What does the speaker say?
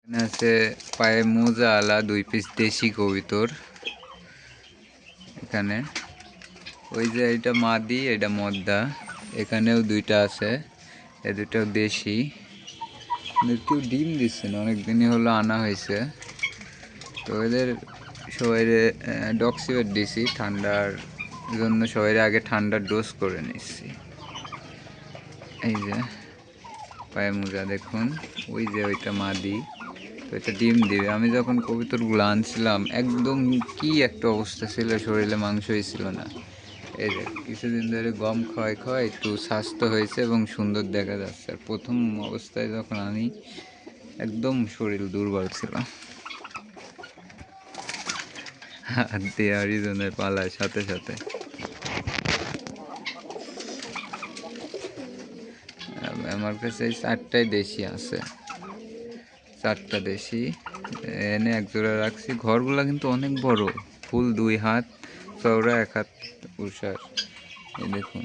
আছে পায়ে মোজা আলা 2 পিস দেশি কবুতর। এখানে ওই যে এটা মাদি, এটা মদ্দা। এখানেও 2টা আছে, এ দুটো দেশি। কেউ ডিম দিচ্ছে না, অনেক দিনই হলো আনা হয়েছে। তো এদের সবাই ডক্সিওর দিছি ঠান্ডার জন্য, সবাই আগে ঠান্ডার ডোজ করে নিচ্ছি। এই যে পায়ে মোজা দেখুন, ওই যে ওইটা মাদি, তো এটা ডিম দিবে। আমি যখন কবুতরগুলো আনছিলাম একদম কি একটা অবস্থা ছিল, শরীরে মাংসই ছিল না। এই যে কিছুদিন ধরে গম খাওয়ায় একটু স্বাস্থ্য হয়েছে এবং সুন্দর দেখা যাচ্ছে। আর প্রথম অবস্থায় যখন আনি একদম শরীর দুর্বল ছিল। হাত দিয়ে আরিজনের পালায় সাথে সাথে। আমার কাছে 4টাই দেশি আছে, 4টা দেশি এনে এক জোড়া রাখছি। ঘরগুলা কিন্তু অনেক বড়, ফুল 2 হাত চওড়া, 1 হাত উষার। এই দেখুন।